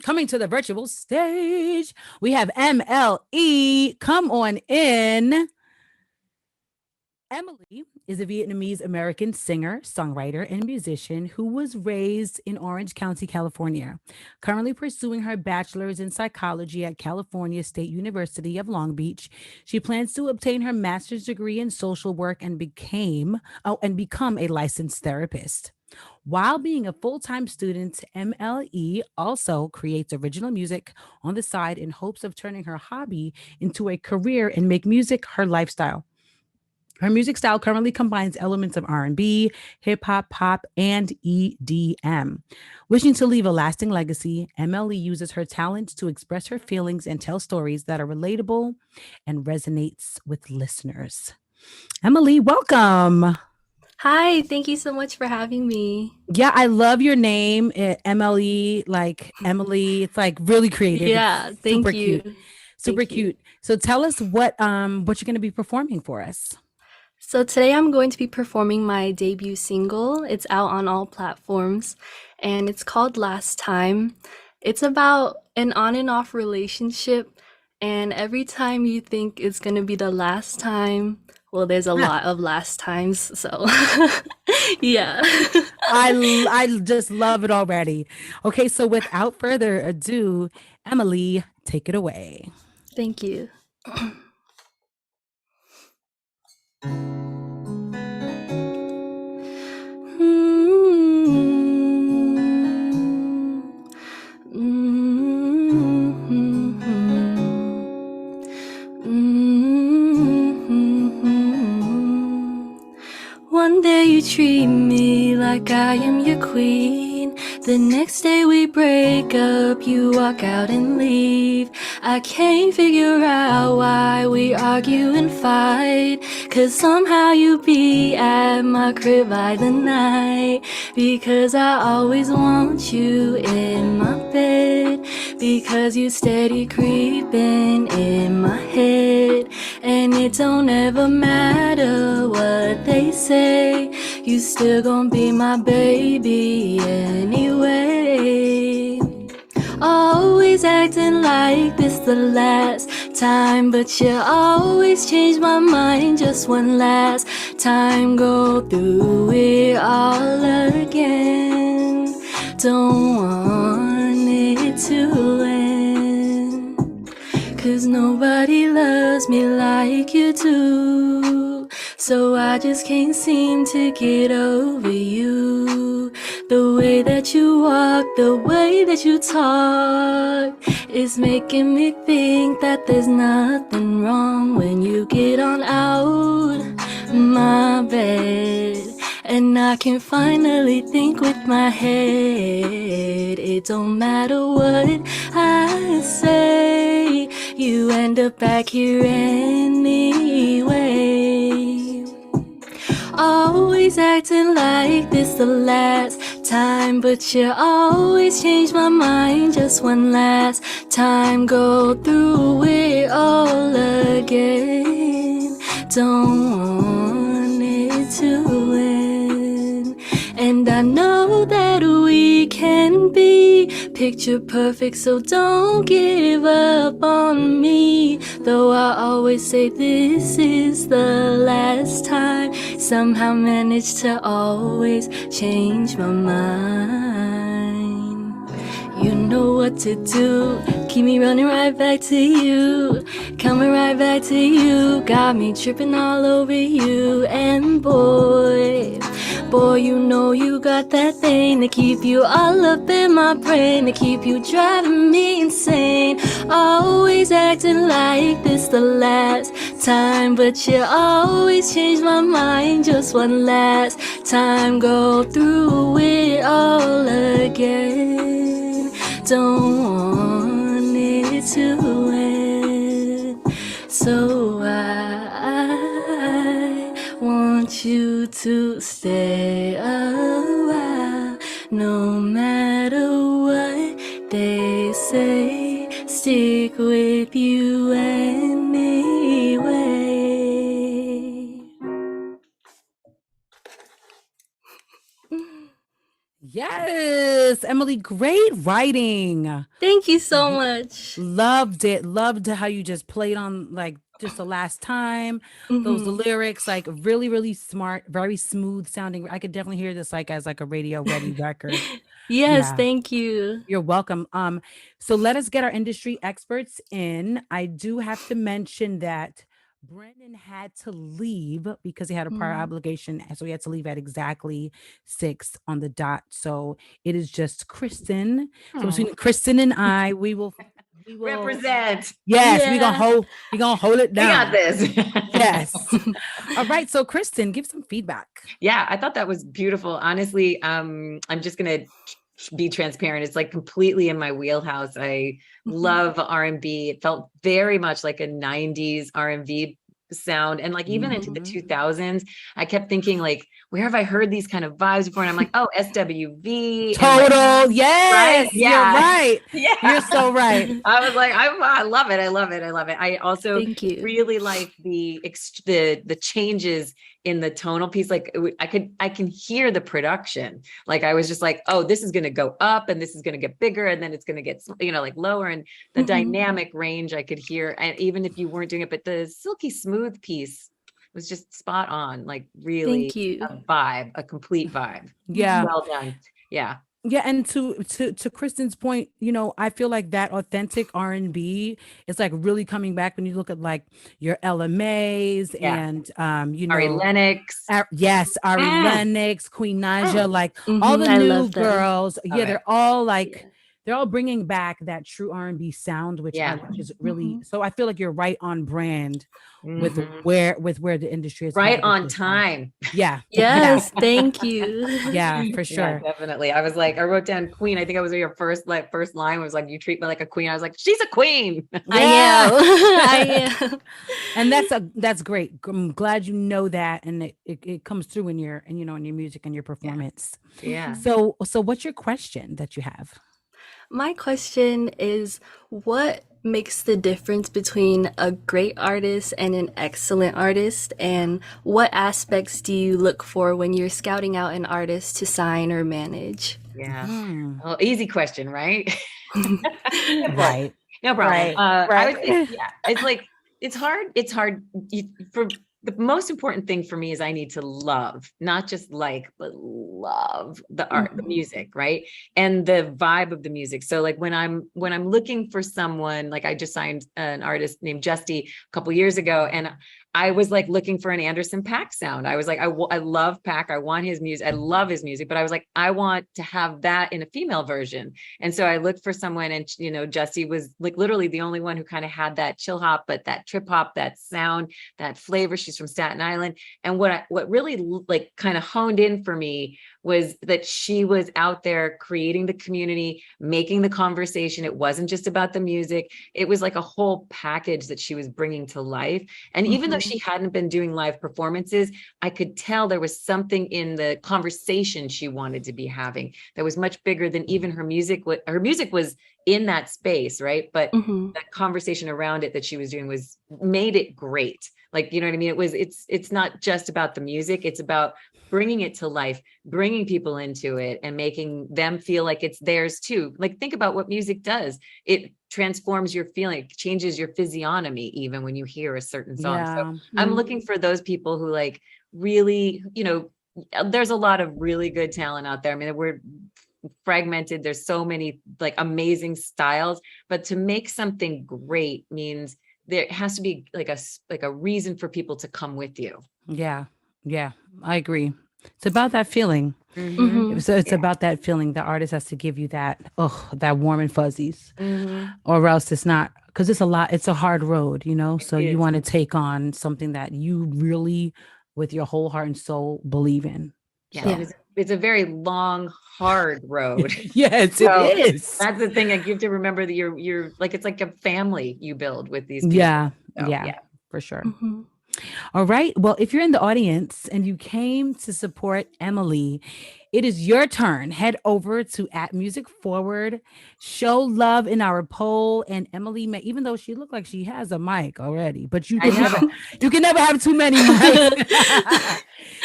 coming to the virtual stage, we have MLE. Come on in. Emily is a Vietnamese American singer, songwriter, and musician who was raised in Orange County, California. Currently pursuing her bachelor's in psychology at California State University of Long Beach, she plans to obtain her master's degree in social work and become a licensed therapist. While being a full-time student, MLE also creates original music on the side in hopes of turning her hobby into a career and make music her lifestyle. Her music style currently combines elements of R&B, hip hop, pop, and EDM. Wishing to leave a lasting legacy, MLE uses her talent to express her feelings and tell stories that are relatable and resonates with listeners. Emily, welcome. Hi, thank you so much for having me. Yeah, I love your name, MLE, like Emily. It's like really creative. Yeah, It's super thank cute. you. Super Thank you. cute. So tell us what you're going to be performing for us. So today I'm going to be performing my debut single. It's out on all platforms and it's called Last Time. It's about an on and off relationship, and every time you think it's going to be the last time, well, there's a lot of last times. So yeah. I just love it already. Okay, so without further ado, Emily, take it away. Thank you. One day you treat me like I am your queen. The next day we break up, you walk out and leave. I can't figure out why we argue and fight, 'cause somehow you be at my crib by the night. Because I always want you in my bed, because you steady creeping in my head. And it don't ever matter what they say, you still gon' be my baby anyway. Always acting like this the last time, but you always change my mind just one last time. Go through it all again. Don't want it to end, 'cause nobody loves me like you do. So I just can't seem to get over you. The way that you walk, the way that you talk is making me think that there's nothing wrong when you get on out my bed. And I can finally think with my head. It don't matter what I say, you end up back here anyway. Always acting like this the last time, but you always change my mind just one last time. Go through it all again. Don't want it to end. And I know that we can be picture perfect, so don't give up on me. Though I always say this is the last time, somehow manage to always change my mind. You know what to do, keep me running right back to you, coming right back to you. Got me tripping all over you, and boy, you know you got that thing to keep you all up in my brain, to keep you driving me insane. Always acting like this the last time, but you always change my mind just one last time. Go through it all again. Don't want it to end. So I want you to stay a while, no matter what they say. Stick with you anyway. Yes, Emily, great writing. Thank you so much. Loved it. Loved how you just played on like just the last time. Those Hmm. lyrics, like really, really smart, very smooth sounding. I could definitely hear this like as like a radio ready record. Yes, Yeah. thank you. You're welcome. So let us get our industry experts in. I do have to mention that Brendan had to leave because he had a prior Mm. obligation, and so he had to leave at exactly 6 on the dot. So it is just Kristin. So Hmm. between Kristin and I, we will Represent. yes, Yeah. we're gonna hold it We got down. this. Yes. All right. So Kristin, give some feedback. Yeah, I thought that was beautiful. Honestly, I'm just gonna be transparent. It's like completely in my wheelhouse. I love R&B. It felt very much like a 90s R&B sound. And like even into the Mhm. 2000s, I kept thinking like, where have I heard these kind of vibes before? And I'm like, oh, SWV and like, Total. right? Yes, you're Yeah. right. You're Yeah. so right. I was like, I love it. I love it. I love it. I also Thank you. really like the changes in the tonal piece. Like I can hear the production. Like I was just like, oh, this is going to go up and this is going to get bigger and then it's going to get, like lower, and the Mhm. dynamic range I could hear. And even if you weren't doing it, but the silky smooth piece was just spot on, like really Thank you. a vibe, a complete vibe. Yeah. Well done. Yeah. Yeah, and to Kristen's point, I feel like that authentic R&B is like really coming back when you look at like your LMAs Yeah. and Ari Lennox. yes, Ari Mm. Lennox, Queen Naja, like all Mhm, the I new love them. girls. Love Yeah, it. they're all like they're all bringing back that true R&B sound, which Yeah. is really so. I feel like you're right on brand with Mhm. where the industry is Right headed with on this. time. Yeah, Yes, thank you. yeah, for Yeah, sure. definitely. I was like, I wrote down queen. I think I was your first line was like, you treat me like a queen. I was like, she's a queen. I Yeah. am. I am. And that's great. I'm glad you know that, and it comes through in your in your music and your performance. Yeah. So what's your question that you have? My question is, what makes the difference between a great artist and an excellent artist? And what aspects do you look for when you're scouting out an artist to sign or manage? Yeah. Hmm. Well, easy question, right? Simple. Right. No problem. Right. I would say, Right. yeah, it's like, it's hard. It's hard for the most important thing for me is I need to love, not just like, but love the art, the music, right? And the vibe of the music. So like when I'm looking for someone, like I just signed an artist named Justy a couple years ago, and I was like looking for an Anderson .Paak sound. I was like, I love Paak. I want his music. I love his music, but I was like, I want to have that in a female version. And so I looked for someone, and Justy was like literally the only one who kind of had that chill hop, but that trip hop, that sound, that flavor. She's from Staten Island. And what really like kind of honed in for me was that she was out there creating the community, making the conversation. It wasn't just about the music. It was like a whole package that she was bringing to life. And even though she hadn't been doing live performances, I could tell there was something in the conversation she wanted to be having that was much bigger than even her music. Her music was in that space, right? But that conversation around it that she was doing made it great. Like, you know what I mean? It's not just about the music. It's about bringing it to life, bringing people into it, and making them feel like it's theirs too. Like, think about what music does. It transforms your feeling, it changes your physiognomy even when you hear a certain song. So Yeah. I'm looking for those people who like really, there's a lot of really good talent out there. I mean, we're fragmented. There's so many like amazing styles, but to make something great means there has to be like a reason for people to come with you. Yeah. Yeah. I agree. It's about that feeling. It's about that feeling. The artist has to give you that, that warm and fuzzies, or else it's not, because it's a lot. It's a hard road, so you want to take on something that you really, with your whole heart and soul, believe in. Yeah. It's a very long, hard road. Yes, So it is. that's the thing. Like, you have to remember that you're like, it's like a family you build with these people. Yeah. So, Yeah, for sure. All right. Well, if you're in the audience and you came to support MLE, it is your turn. Head over to @musicforward, show love in our poll. And Emily may, even though she looked like she has a mic already, but I know. you can never have too many mics.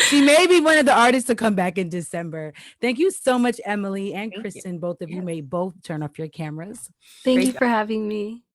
She may be one of the artists to come back in December. Thank you so much, Emily and Thank you. Kristin. Both of you may both turn off your cameras. Thank Great you job. for having me.